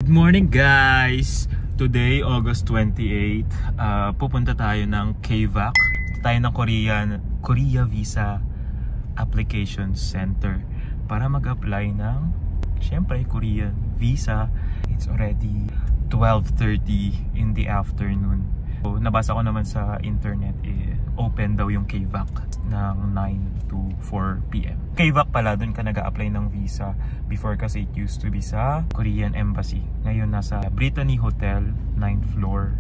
Good morning guys! Today, August 28, pupunta tayo ng KVAC. Tayo ng Korea Visa Application Center para mag-apply ng, syempre, Korean Visa. It's already 12:30 in the afternoon. So, nabasa ko naman sa internet, open daw yung KVAC ng 9 to 4 p.m. KVAC pala, dun ka nag-a-apply ng visa. Before kasi it used to be sa Korean Embassy. Ngayon nasa Brittany Hotel, 9th floor,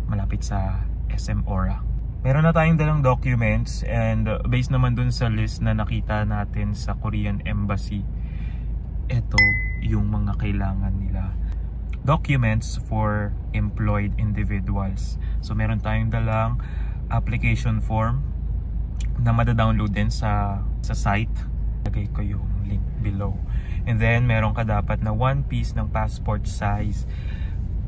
malapit sa SM Aura. Meron na tayong dalang documents and based naman dun sa list na nakita natin sa Korean Embassy, ito yung mga kailangan nila. Documents for employed individuals. So meron tayong dalang application form na mada-download din sa site. Lagay ko yung link below. And then meron ka dapat na one piece ng passport size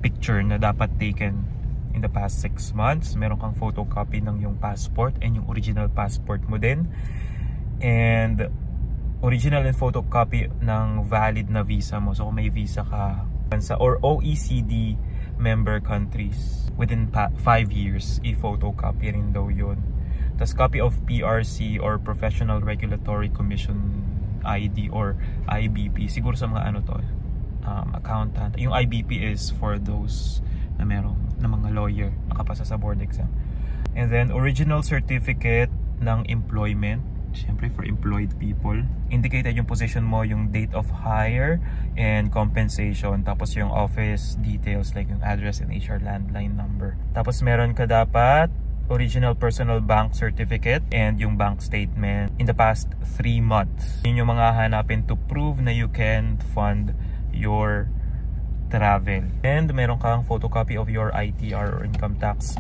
picture na dapat taken in the past 6 months. Meron kang photocopy ng yung passport and yung original passport mo din. And original and photocopy ng valid na visa mo. So kung may visa ka or OECD member countries within 5 years, i-photocopy rin daw yun. Tapos copy of PRC or Professional Regulatory Commission ID or IBP, siguro sa mga ano to, accountant. Yung IBP is for those na merong na mga lawyer nakapasa sa board exam. And then original certificate ng employment, syempre for employed people. Indicated yung position mo, yung date of hire and compensation. Tapos yung office details like yung address and HR landline number. Tapos meron ka dapat original personal bank certificate and yung bank statement in the past 3 months. Yun yung mga hanapin to prove na you can fund your travel. And meron kang photocopy of your ITR or income tax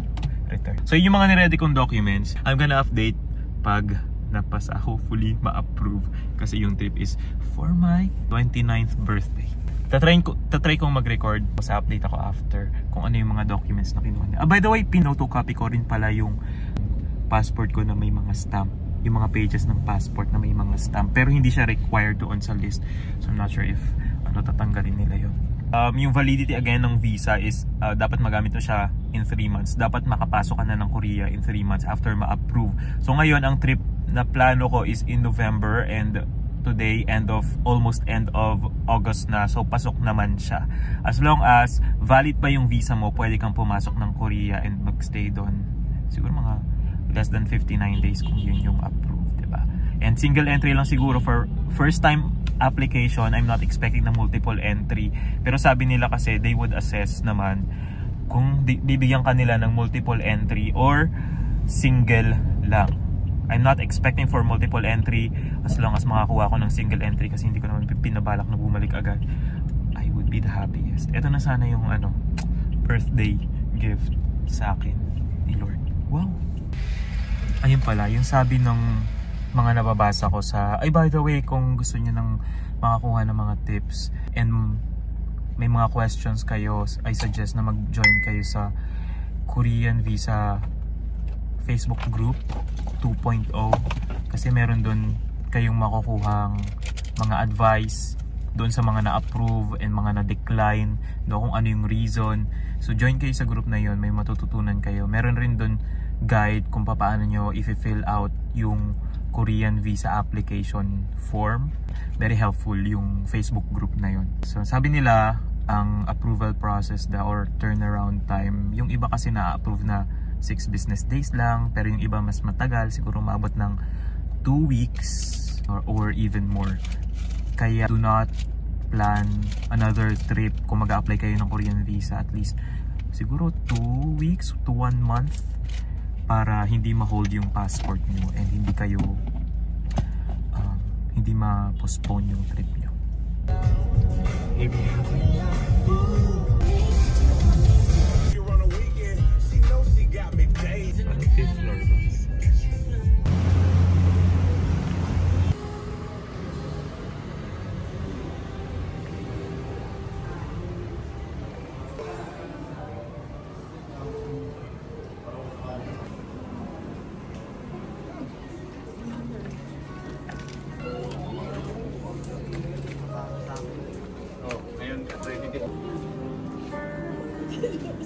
return. So yun yung mga niredy kong documents. I'm gonna update pag napasa, hopefully ma-approve kasi yung trip is for my 29th birthday. Tatry kong mag-record, sa update ako after kung ano yung mga documents na kinuha niya. By the way, pinotocopy ko rin pala yung passport ko na may mga stamp, yung mga pages ng passport na may mga stamp, pero hindi siya required doon sa list. So I'm not sure if tatanggalin nila yun. Yung validity again ng visa is dapat magamit mo siya in 3 months. Dapat makapasok ka na ng Korea in 3 months after ma-approve. So ngayon ang trip na plano ko is in November and today almost end of August na, so pasok naman siya. As long as valid pa yung visa mo, pwede kang pumasok ng Korea and magstay doon siguro mga less than 59 days kung yun yung approved, diba? And single entry lang siguro for first time application. I'm not expecting na multiple entry, pero sabi nila kasi they would assess naman kung bibigyan kanila ng multiple entry or single lang. I'm not expecting for multiple entry as long as makakuha ko ng single entry kasi hindi ko naman pinabalak na bumalik agad. I would be the happiest. Ito na sana yung birthday gift sa akin ni Lord. Wow! Ayun pala, yung sabi ng mga nababasa ko sa... Ay, by the way, kung gusto niyo ng makakuha ng mga tips and may mga questions kayo, I suggest na mag-join kayo sa Korean Visa Facebook group 2.0 kasi meron doon kayong makukuhang mga advice doon sa mga na-approve and mga na-decline, no, kung ano yung reason. So join kayo sa group na yon, may matututunan kayo. Meron rin doon guide kung paano nyo i-fill out yung Korean Visa application form. Very helpful yung Facebook group na yon. So sabi nila ang approval process or turnaround time, yung iba kasi na-approve na 6 business days lang, pero yung iba mas matagal, siguro maabot ng 2 weeks or even more. Kaya do not plan another trip kung mag-a-apply kayo ng Korean Visa, at least siguro 2 weeks to 1 month para hindi ma-hold yung passport nyo and hindi kayo hindi ma-postpone yung trip nyo. Fifth floor ba?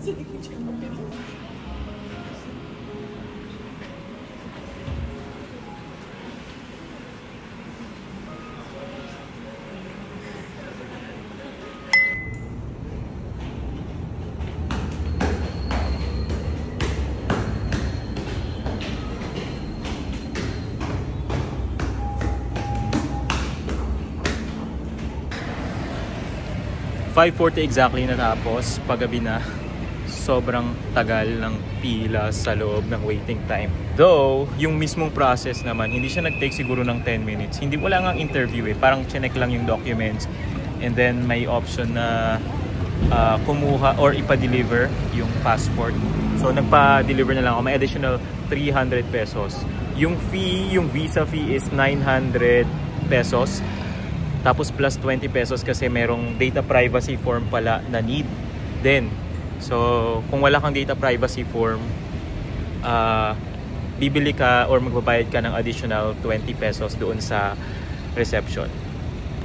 5:40 exactly natapos, paggabi na. Sobrang tagal ng pila sa loob ng waiting time. Though, yung mismong process naman, hindi siya nag-take siguro ng 10 minutes. Hindi, wala nga interview eh. Parang chinek lang yung documents. And then may option na kumuha or ipa-deliver yung passport. So nagpa-deliver na lang ako. May additional 300 pesos. Yung fee, yung visa fee is 900 pesos. Tapos plus 20 pesos kasi merong data privacy form pala na need din. So kung wala kang data privacy form, bibili ka or magbabayad ka ng additional 20 pesos doon sa reception.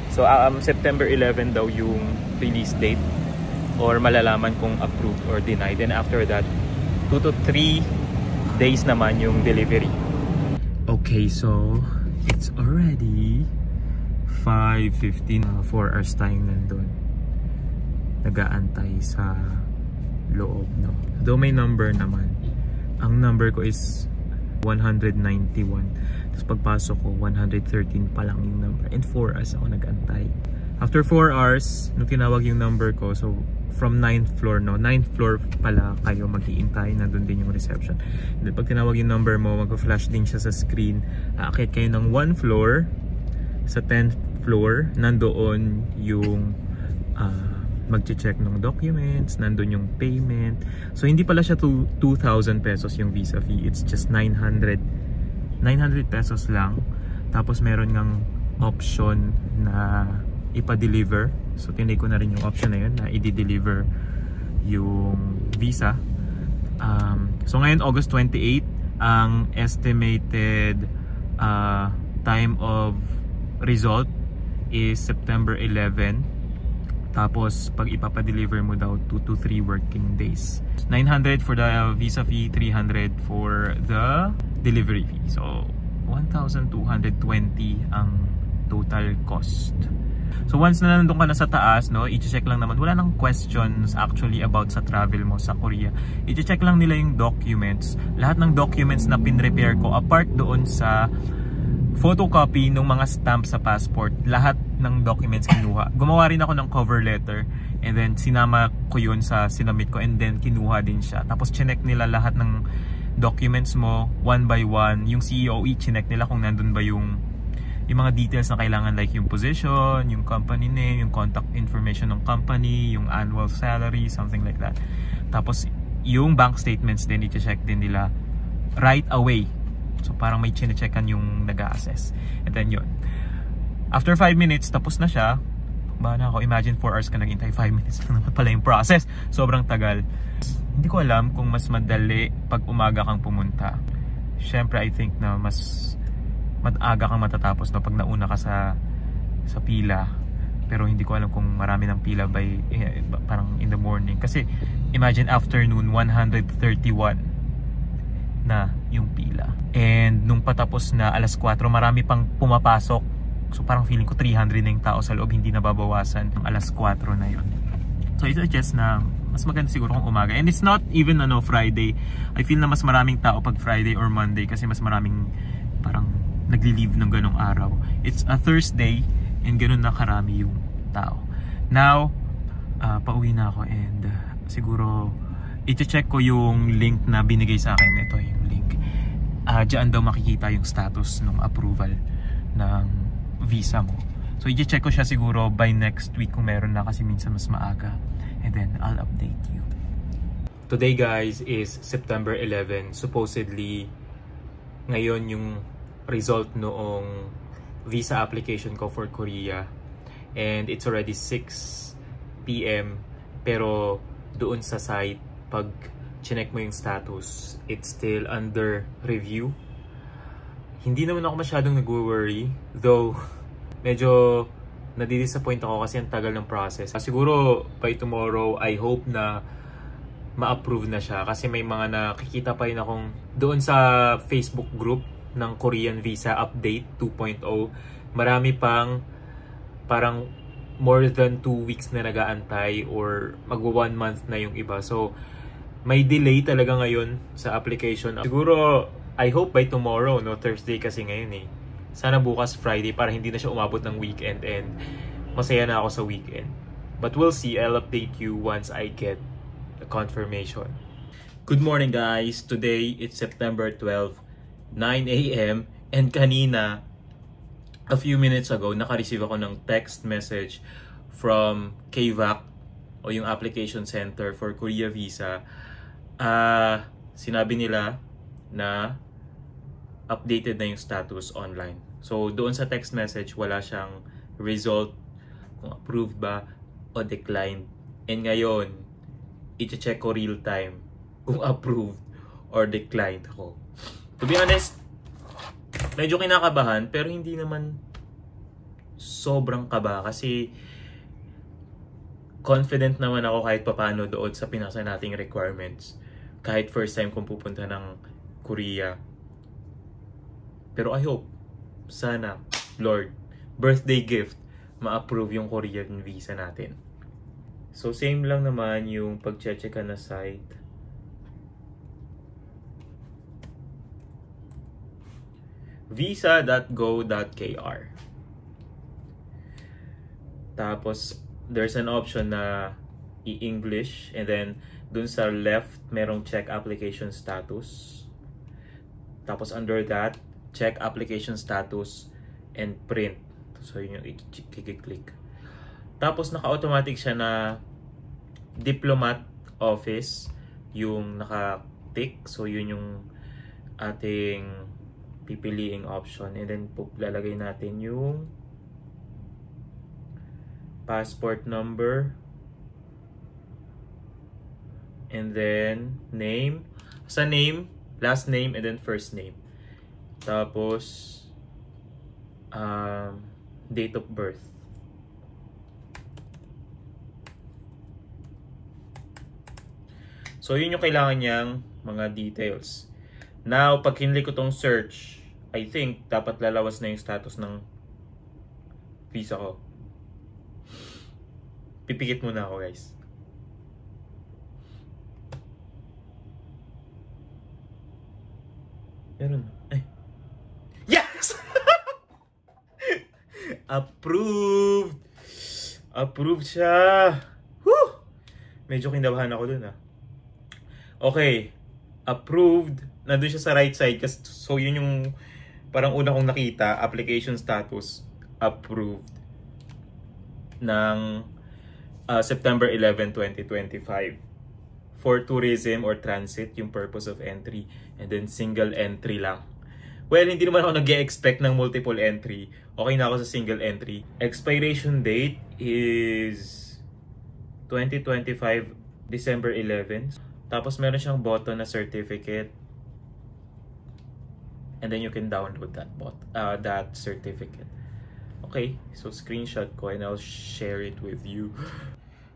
So September 11 daw yung release date or malalaman kung approved or denied. Then after that, 2 to 3 days naman yung delivery. Okay, so it's already 5:15, 4 hours tayong nandun. Nag-aantay sa loob, no? Though may number naman. Ang number ko is 191. Tapos pagpasok ko, 113 pa lang yung number. And 4 hours ako nag-antay. After 4 hours, nung tinawag yung number ko, so from 9th floor, no? 9th floor pala kayo mag-iintay. Nandun din yung reception. And then pag tinawag yung number mo, mag-flash din siya sa screen. Aakit kayo ng 1 floor. Sa 10th floor, nandoon yung mag-check ng documents, nandun yung payment. So hindi pala siya 2,000 pesos yung visa fee. It's just 900 pesos lang. Tapos meron ngang option na ipa-deliver. So tinay ko na rin yung option na yun na i-deliver yung visa. So ngayon August 28, ang estimated time of result is September 11. Tapos pag ipapa-deliver mo daw 2 to 3 working days. 900 for the visa fee, 300 for the delivery fee. So 1,220 ang total cost. So once na nandun ka na sa taas, no, i-check lang naman. Wala nang questions actually about sa travel mo sa Korea. I-check lang nila yung documents. Lahat ng documents na pin-repair ko apart doon sa photocopy ng mga stamp sa passport, lahat ng documents kinuha. Gumawa rin ako ng cover letter and then sinama ko yun sa sinamit ko and then kinuha din siya. Tapos chinek nila lahat ng documents mo one by one. Yung COE, chinek nila kung nandun ba yung mga details na kailangan, like yung position, yung company name, yung contact information ng company, yung annual salary, something like that. Tapos yung bank statements din, i-check din nila right away. So parang may chine-checkan yung nag-a-assess. And then yun. After 5 minutes, tapos na siya. Bahala ako. Imagine 4 hours ka naghintay. 5 minutes lang naman pala yung process. Sobrang tagal. Hindi ko alam kung mas madali pag umaga kang pumunta. Siyempre, I think na mas aga kang matatapos, no, pag nauna ka sa pila. Pero hindi ko alam kung marami ng pila by parang in the morning. Kasi imagine afternoon, 131 na yung pila. And nung patapos na alas 4, marami pang pumapasok. So parang feeling ko 300 na yung tao sa loob, hindi nababawasan ng alas 4 na yun. So I suggest na mas maganda siguro kung umaga. And it's not even Friday. I feel na mas maraming tao pag Friday or Monday kasi mas maraming parang nagli-leave ng ganong araw. It's a Thursday and ganon na karami yung tao. Now, pauwi na ako and siguro i-check ko yung link na binigay sa akin. Ito yung link. Diyan daw makikita yung status ng approval ng visa mo. So i-check ko siya siguro by next week kung meron na kasi minsan mas maaga. And then I'll update you. Today guys is September 11. Supposedly ngayon yung result noong visa application ko for Korea. And it's already 6 PM. Pero doon sa site, pag chinek mo yung status, it's still under review. Hindi naman ako masyadong nag-worry, though medyo nadi-disappoint ako kasi ang tagal ng process. Siguro by tomorrow, I hope na ma-approve na siya. Kasi may mga nakikita pa rin akong doon sa Facebook group ng Korean Visa Update 2.0. Marami pang parang more than 2 weeks na nag-aantay or magwa 1 month na yung iba. So, may delay talaga ngayon sa application. Siguro, I hope by tomorrow, no? Thursday kasi ngayon eh. Sana bukas Friday para hindi na siya umabot ng weekend and masaya na ako sa weekend. But we'll see. I'll update you once I get the confirmation. Good morning guys. Today, it's September 12, 9 a.m. And kanina, a few minutes ago, naka-receive ako ng text message from KVAC o yung application center for Korea Visa. Sinabi nila na updated na yung status online. So, doon sa text message, wala siyang result kung approved ba o declined. And ngayon, i-check ko real time kung approved or declined ako. To be honest, medyo kinakabahan pero hindi naman sobrang kaba kasi confident naman ako kahit papaano doon sa pinasa nating requirements. Kahit first time kong pupunta ng Korea. Pero I hope, sana, Lord, birthday gift, ma-approve yung Korean visa natin. So, same lang naman yung pag-check na site. visa.go.kr. Tapos, there's an option na i-English. And then, dun sa left, merong check application status. Tapos, under that, check application status and print. So, yun yung i-click. Tapos, naka-automatic siya na diplomat office yung naka-tick. So, yun yung ating pipiliing option. And then, lalagay natin yung passport number. And then, name. Sa name, last name, and then first name. Tapos, date of birth. So, yun yung kailangan niyang mga details. Now, pag kinlik ko tong search, I think dapat lalawas na yung status ng visa ko. Pipikit muna ako, guys. Meron. Ay. Yes! Approved! Approved siya! Woo! Medyo kinabahan ako dun, Okay. Approved. Nandun siya sa right side. So, yun yung parang una kong nakita. Application status. Approved. Ng September 11, 2025. For tourism or transit, yung purpose of entry. And then, single entry lang. Well, hindi naman ako nag-expect ng multiple entry. Okay na ako sa single entry. Expiration date is 2025, December 11. Tapos, meron siyang button na certificate. And then, you can download that certificate. Okay, so screenshot ko and I'll share it with you.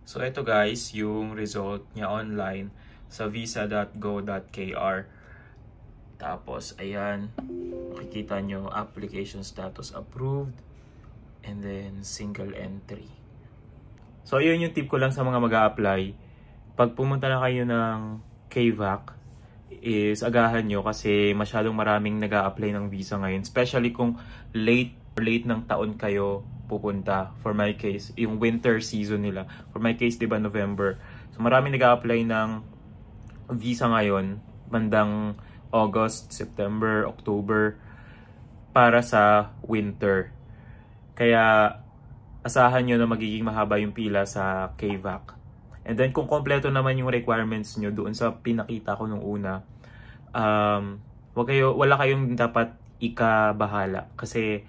So, ito guys, yung result niya online sa visa.go.kr. Tapos, ayan, makikita nyo, application status approved, and then single entry. So, ayun yung tip ko lang sa mga mag-a-apply. Pag pumunta na kayo ng KVAC, is agahan nyo kasi masyadong maraming nag-a-apply ng visa ngayon. Especially kung late ng taon kayo pupunta. For my case, yung winter season nila. For my case, diba, November. So, maraming nag-a-apply ng visa ngayon, bandang August, September, October, para sa winter. Kaya, asahan nyo na magiging mahaba yung pila sa KVAC. And then, kung kompleto naman yung requirements nyo doon sa pinakita ko nung una, wala kayong dapat ikabahala. Kasi,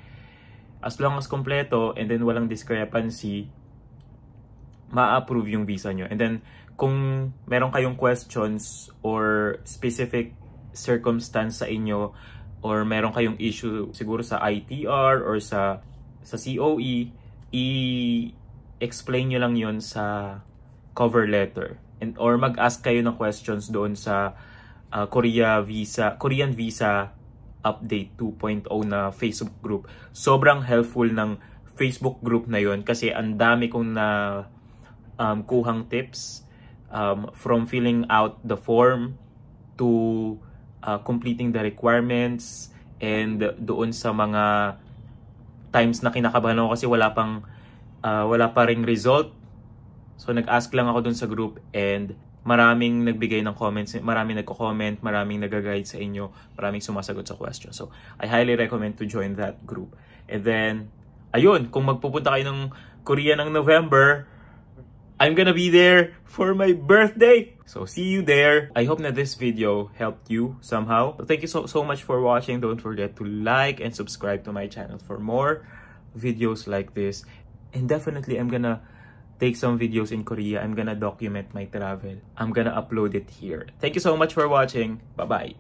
as long as kompleto and then walang discrepancy, ma-approve yung visa nyo. And then, kung meron kayong questions or specific circumstance sa inyo or meron kayong issue siguro sa ITR or sa COE, i-explain nyo lang yon sa cover letter. or mag-ask kayo ng questions doon sa Korean Visa Update 2.0 na Facebook group. Sobrang helpful ng Facebook group na yon kasi ang dami kong na kuhang tips from filling out the form to completing the requirements, and doon sa mga times na kinakabahan ako kasi wala pa ring result. So nag-ask lang ako dun sa group, and maraming nagbigay ng comments, maraming nagko-comment, maraming nag-guide sa inyo, maraming sumasagot sa questions. So I highly recommend to join that group. And then, ayun, kung magpupunta kayo ng Korea ng November, I'm gonna be there for my birthday. So see you there. I hope that this video helped you somehow. So thank you so much for watching. Don't forget to like and subscribe to my channel for more videos like this. And definitely I'm gonna take some videos in Korea. I'm gonna document my travel. I'm gonna upload it here. Thank you so much for watching. Bye-bye.